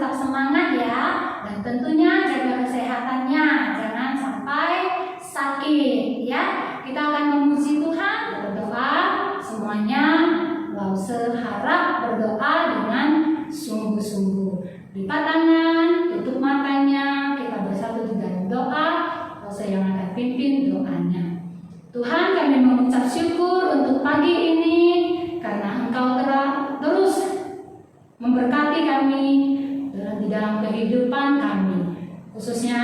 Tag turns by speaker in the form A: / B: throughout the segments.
A: tetap semangat ya, dan tentunya jaga kesehatannya, jangan sampai sakit ya. Kita akan memuji Tuhan, berdoa, semuanya seharap berdoa dengan sungguh-sungguh. Lipat tangan, tutup matanya, kita bersatu di dalam doa. Saya yang akan pimpin doanya. Tuhan, kami mengucap syukur untuk pagi ini karena Engkau telah terus memberkati kami di dalam kehidupan kami, khususnya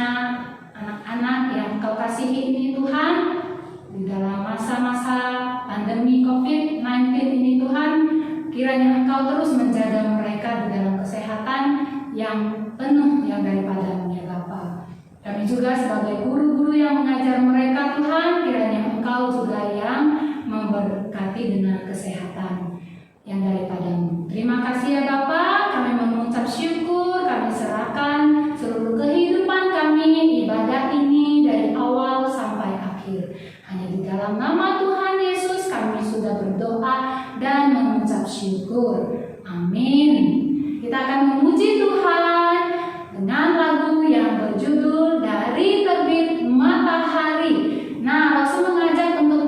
A: anak-anak yang Engkau kasihi ini Tuhan, di dalam masa-masa pandemi COVID-19 ini Tuhan, kiranya Engkau terus menjaga mereka di dalam kesehatan yang penuh yang daripada-Mu ya Bapa. Kami juga sebagai guru-guru yang mengajar mereka Tuhan, kiranya Engkau juga yang memberkati dengan kesehatan yang daripada-Mu. Terima kasih ya Bapa, kami mengucap syukur, kami serahkan seluruh kehidupan kami, ibadah ini dari awal sampai akhir. Hanya di dalam nama Tuhan Yesus kami sudah berdoa dan mengucap syukur. Amin. Kita akan memuji Tuhan dengan lagu yang berjudul Dari Terbit Matahari. Nah, Rasul mengajak untuk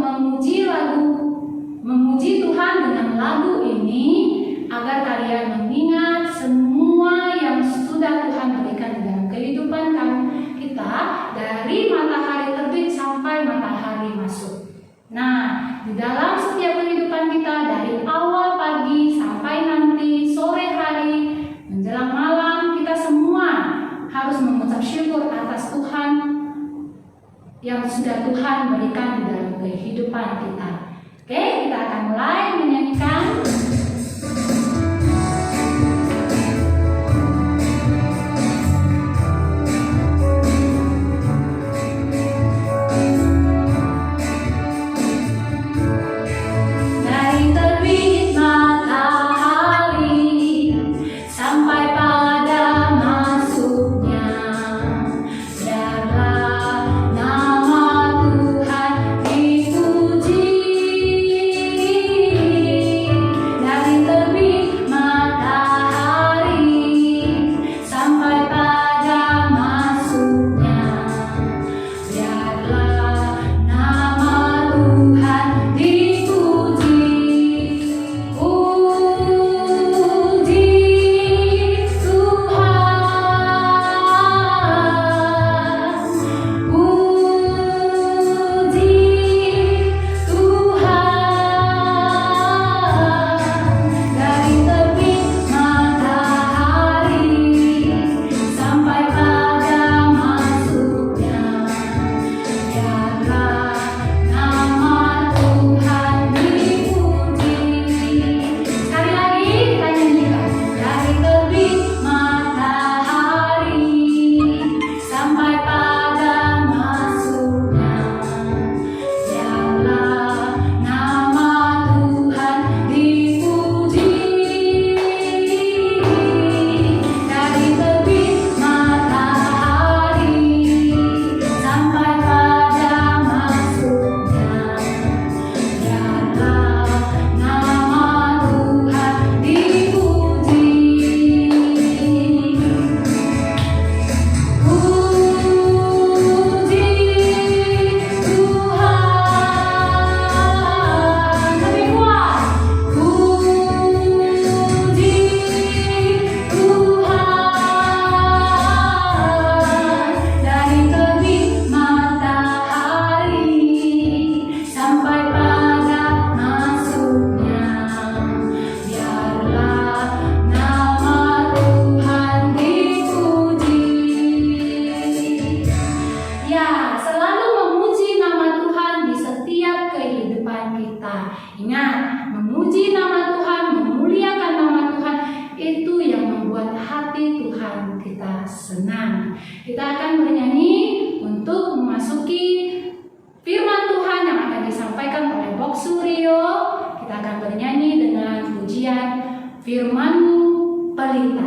A: memuji Tuhan dengan lagu ini agar kalian mengingat semua yang sudah Tuhan berikan di dalam kehidupan kita dari matahari terbit sampai matahari masuk. Nah, di dalam setiap kehidupan kita dari awal pagi sampai nanti sore hari menjelang malam, kita semua harus mengucap syukur atas Tuhan yang sudah Tuhan berikan di dalam kehidupan kita. Oke, kita akan mulai menyanyikan. Firman-Mu pelita.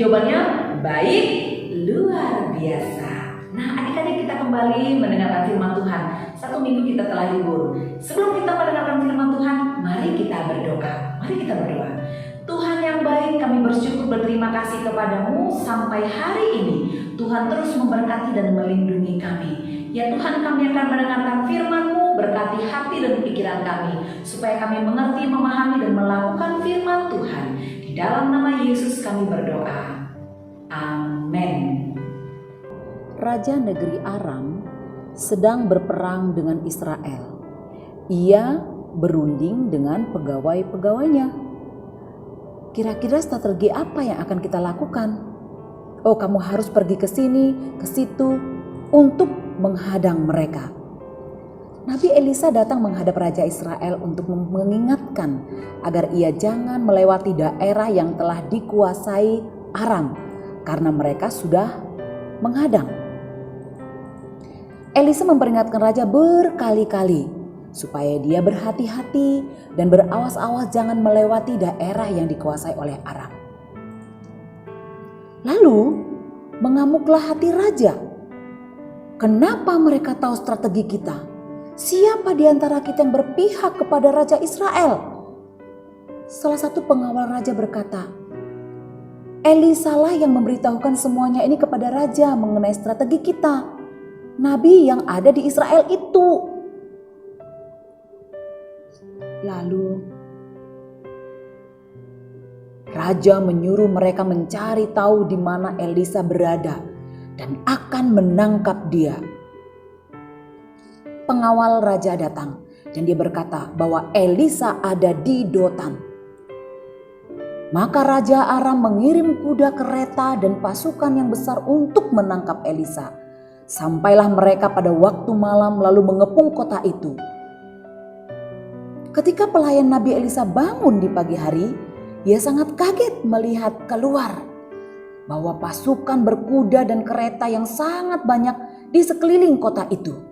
B: jawabannya baik, luar biasa. Nah, adik-adik, kita kembali mendengarkan firman Tuhan. 1 minggu kita telah libur. Sebelum kita mendengarkan firman Tuhan, mari kita berdoa. Mari kita berdoa. Tuhan yang baik, kami bersyukur berterima kasih kepadamu sampai hari ini. Tuhan terus memberkati dan melindungi kami. Ya Tuhan, kami akan mendengarkan firman-Mu, berkati hati dan pikiran kami, supaya kami mengerti, memahami, dan melakukan firman Tuhan. Di dalam nama Yesus kami berdoa. Amin.
C: Raja negeri Aram sedang berperang dengan Israel. Ia berunding dengan pegawai-pegawainya. Kira-kira strategi apa yang akan kita lakukan? Oh, kamu harus pergi ke sini, ke situ untuk menghadang mereka. Nabi Elisa datang menghadap Raja Israel untuk mengingatkan agar ia jangan melewati daerah yang telah dikuasai Aram karena mereka sudah menghadang. Elisa memperingatkan raja berkali-kali supaya dia berhati-hati dan berawas-awas jangan melewati daerah yang dikuasai oleh Aram. Lalu mengamuklah hati raja. Kenapa mereka tahu strategi kita? Siapa di antara kita yang berpihak kepada Raja Israel? Salah satu pengawal raja berkata, Elisa lah yang memberitahukan semuanya ini kepada raja mengenai strategi kita. Nabi yang ada di Israel itu. Lalu raja menyuruh mereka mencari tahu di mana Elisa berada dan akan menangkap dia. Pengawal raja datang dan dia berkata bahwa Elisa ada di Dotan. Maka Raja Aram mengirim kuda, kereta, dan pasukan yang besar untuk menangkap Elisa. Sampailah mereka pada waktu malam lalu mengepung kota itu. Ketika pelayan Nabi Elisa bangun di pagi hari, ia sangat kaget melihat keluar bahwa pasukan berkuda dan kereta yang sangat banyak di sekeliling kota itu.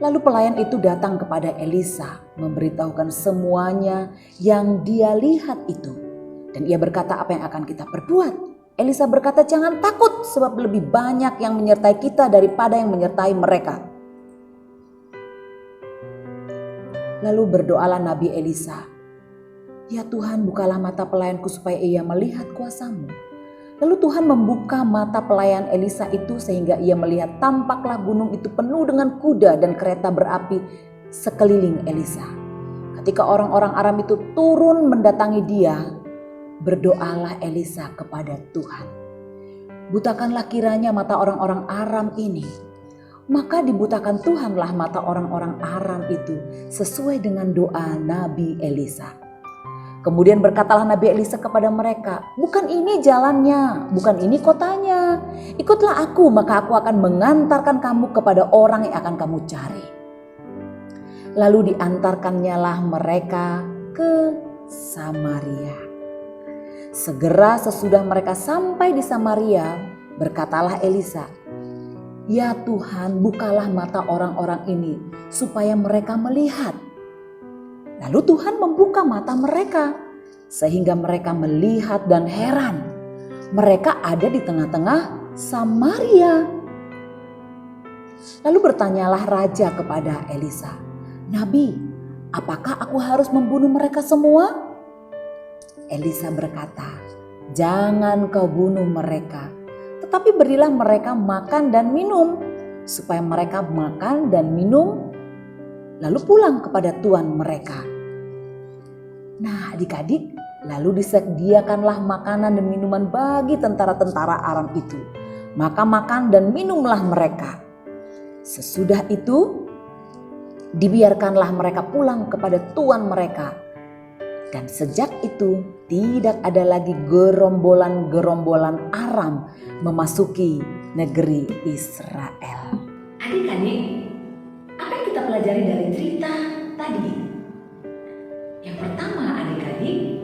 C: Lalu pelayan itu datang kepada Elisa, memberitahukan semuanya yang dia lihat itu. Dan ia berkata, apa yang akan kita perbuat? Elisa berkata, jangan takut sebab lebih banyak yang menyertai kita daripada yang menyertai mereka. Lalu berdoalah Nabi Elisa, ya Tuhan, bukalah mata pelayanku supaya ia melihat kuasa-Mu. Lalu Tuhan membuka mata pelayan Elisa itu sehingga ia melihat tampaklah gunung itu penuh dengan kuda dan kereta berapi sekeliling Elisa. Ketika orang-orang Aram itu turun mendatangi dia, berdoalah Elisa kepada Tuhan. Butakanlah kiranya mata orang-orang Aram ini. Maka dibutakan Tuhanlah mata orang-orang Aram itu sesuai dengan doa Nabi Elisa. Kemudian berkatalah Nabi Elisa kepada mereka, bukan ini jalannya, bukan ini kotanya. Ikutlah aku, maka aku akan mengantarkan kamu kepada orang yang akan kamu cari. Lalu diantarkannya lah mereka ke Samaria. Segera sesudah mereka sampai di Samaria, berkatalah Elisa, ya Tuhan, bukalah mata orang-orang ini supaya mereka melihat. Lalu Tuhan membuka mata mereka sehingga mereka melihat dan heran. Mereka ada di tengah-tengah Samaria. Lalu bertanyalah raja kepada Elisa, Nabi, apakah aku harus membunuh mereka semua? Elisa berkata, jangan kau bunuh mereka, tetapi berilah mereka makan dan minum, supaya mereka makan dan minum lalu pulang kepada tuan mereka. Nah adik-adik, lalu disediakanlah makanan dan minuman bagi tentara-tentara Aram itu. Maka makan dan minumlah mereka. Sesudah itu dibiarkanlah mereka pulang kepada tuan mereka. Dan sejak itu tidak ada lagi gerombolan-gerombolan Aram memasuki negeri Israel.
B: Adik-adik, apa yang kita pelajari dari cerita tadi? Yang pertama adik-adik,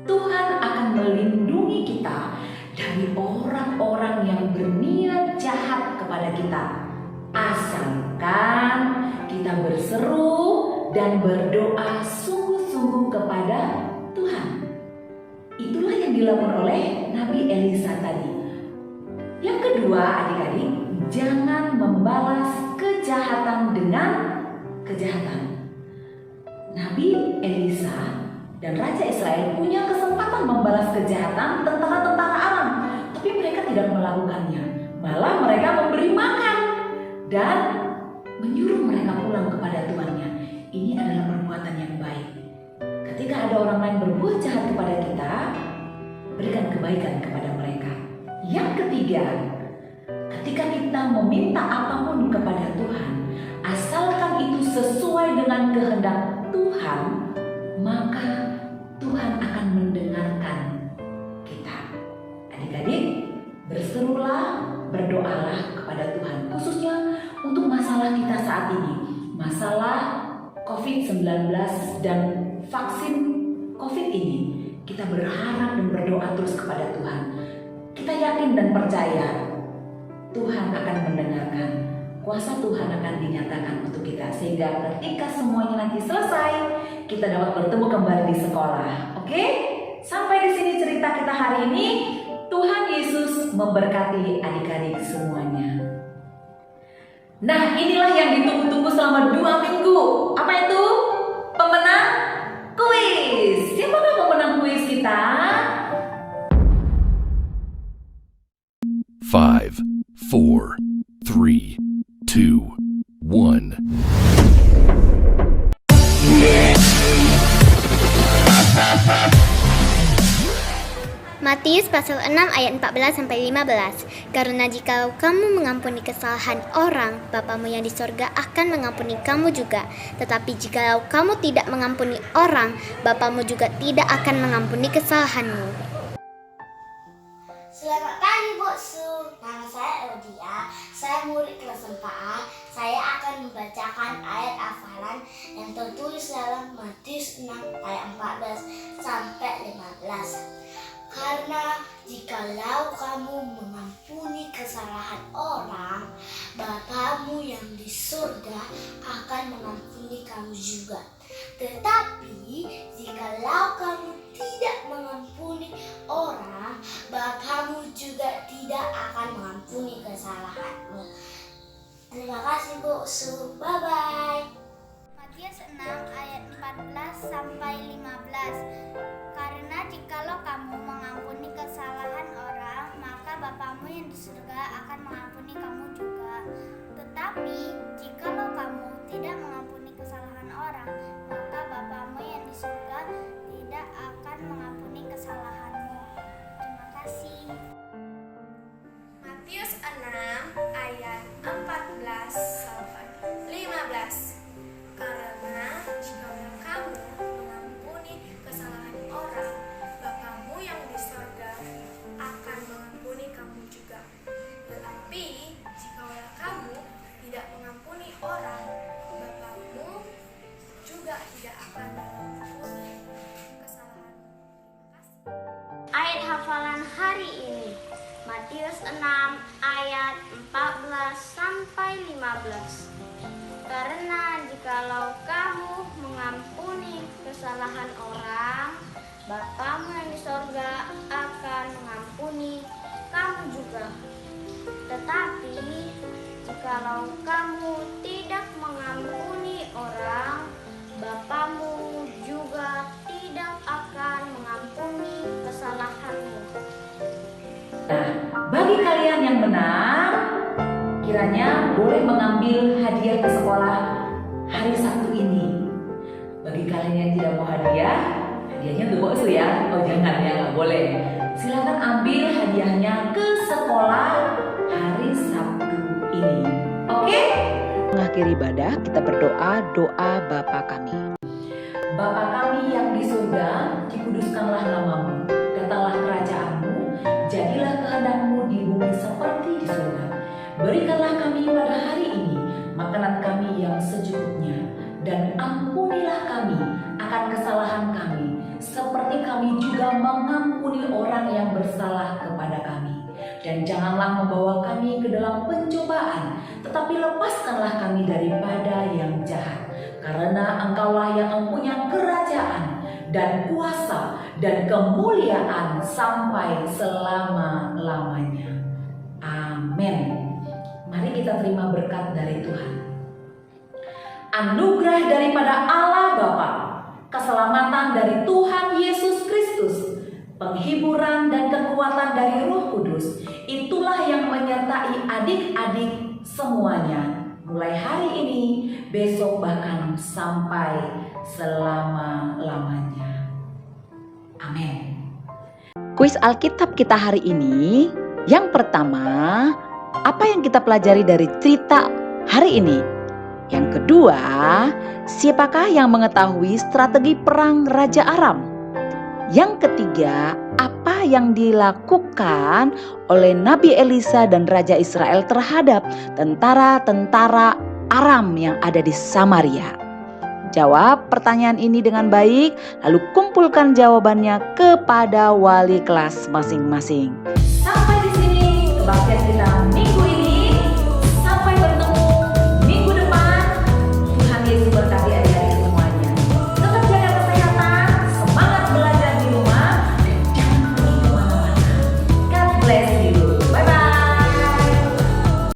B: Tuhan akan melindungi kita dari orang-orang yang berniat jahat kepada kita. Asalkan kita berseru dan berdoa sungguh-sungguh kepada Tuhan. Itulah yang dilakukan oleh Nabi Elisa tadi. Yang kedua, adik-adik, jangan membalas kejahatan dengan kejahatan. Nabi Elisa dan Raja Israel punya kesempatan membalas kejahatan tentara-tentara Aram, tapi mereka tidak melakukannya. Malah mereka memberi makan dan menyuruh mereka pulang kepada tuannya. Ini adalah perbuatan yang baik. Ketika ada orang lain berbuat jahat kepada kita, berikan kebaikan kepada mereka. Yang ketiga, ketika kita meminta apapun kepada Tuhan, asalkan itu sesuai dengan kehendak Tuhan, maka Tuhan akan mendengarkan kita. Adik-adik, berserulah, berdoalah kepada Tuhan, khususnya untuk masalah kita saat ini, masalah COVID-19 dan vaksin COVID ini. Kita berharap dan berdoa terus kepada Tuhan. Kita yakin dan percaya Tuhan akan mendengarkan. Kuasa Tuhan akan dinyatakan untuk kita, sehingga ketika semuanya nanti selesai, kita dapat bertemu kembali di sekolah. Oke? Sampai di sini cerita kita hari ini. Tuhan Yesus memberkati adik-adik semuanya. Nah, inilah yang ditunggu-tunggu selama 2 minggu. Apa itu? Pemenang kuis. Siapakah pemenang kuis kita?
D: 5, 4, 3, 2, 1.
E: Matius pasal 6 ayat 14 sampai 15. Karena jikalau kamu mengampuni kesalahan orang, Bapamu yang di sorga akan mengampuni kamu juga. Tetapi jikalau kamu tidak mengampuni orang, Bapamu juga tidak akan mengampuni kesalahanmu.
F: Selamat pagi Bu Su, nama saya Eudia, saya murid kelas 4A. Saya akan membacakan ayat hafalan yang tertulis dalam Matius 6 ayat 14 sampai 15. Karena jikalau kamu mengampuni kesalahan orang, Bapamu yang di surga akan mengampuni kamu juga. Tetapi jikalau kamu tidak mengampuni orang, Bapamu juga tidak akan mengampuni kesalahanmu. Terima kasih Bu Su, bye-bye.
E: Matius 6 ayat 14 sampai 15. Karena jikalau kamu mengampuni kesalahan orang, maka Bapamu yang di surga akan mengampuni kamu juga. Tetapi jikalau kamu tidak mengampuni kesalahan orang, maka Bapamu yang di surga tidak akan mengampuni kesalahanmu. Terima kasih.
G: Matius 6 ayat 14 sampai 15. Karena jikalau kamu mengampuni kesalahan orang, Bapamu yang di sorga akan mengampuni kamu juga. Tetapi jikalau kamu tidak mengampuni orang, Bapamu juga tidak akan mengampuni kesalahanmu. Terima kasih.
E: Ayat hafalan hari ini Matius 6 ayat 14 sampai 15. Karena jikalau kamu mengampuni kesalahan orang, Bapamu yang di sorga akan mengampuni kamu juga. Tetapi jikalau kamu tidak mengampuni orang, Bapamu juga tidak akan mengampuni kesalahanmu.
B: Nah, bagi kalian yang menang, kiranya boleh mengambil hadiah ke sekolah hari Sabtu ini. Bagi kalian yang tidak mau hadiah, hadiahnya untuk bakso ya. Oh jangan ya, nggak boleh. Silakan ambil hadiahnya ke sekolah hari Sabtu ini. Oke?
C: Mengakhiri ibadah, kita berdoa doa Bapa kami.
B: Bapa kami yang di surga, dikuduskanlah namamu, datanglah kerajaanmu, jadilah kehendakmu di bumi seperti di surga. Berikanlah kami pada hari ini makanan kami yang secukupnya, dan ampunilah kami akan kesalahan kami, seperti kami juga mengampuni orang yang bersalah kepada kami. Dan janganlah membawa kami ke dalam pencobaan, tetapi lepaskanlah kami daripada yang jahat. Karena Engkaulah yang mempunyai kerajaan dan kuasa dan kemuliaan sampai selama-lamanya. Amin. Mari kita terima berkat dari Tuhan. Anugerah daripada Allah Bapa, keselamatan dari Tuhan Yesus Kristus, penghiburan dan kekuatan dari Roh Kudus, itulah yang menyertai adik-adik semuanya, mulai hari ini, besok, bahkan sampai selama-lamanya. Amin.
C: Kuis Alkitab kita hari ini, yang pertama, apa yang kita pelajari dari cerita hari ini? Yang kedua, siapakah yang mengetahui strategi perang Raja Aram? Yang ketiga, apa yang dilakukan oleh Nabi Elisa dan Raja Israel terhadap tentara-tentara Aram yang ada di Samaria? Jawab pertanyaan ini dengan baik, lalu kumpulkan jawabannya kepada wali kelas masing-masing.
B: Sampai di sini kebaktian kita minggu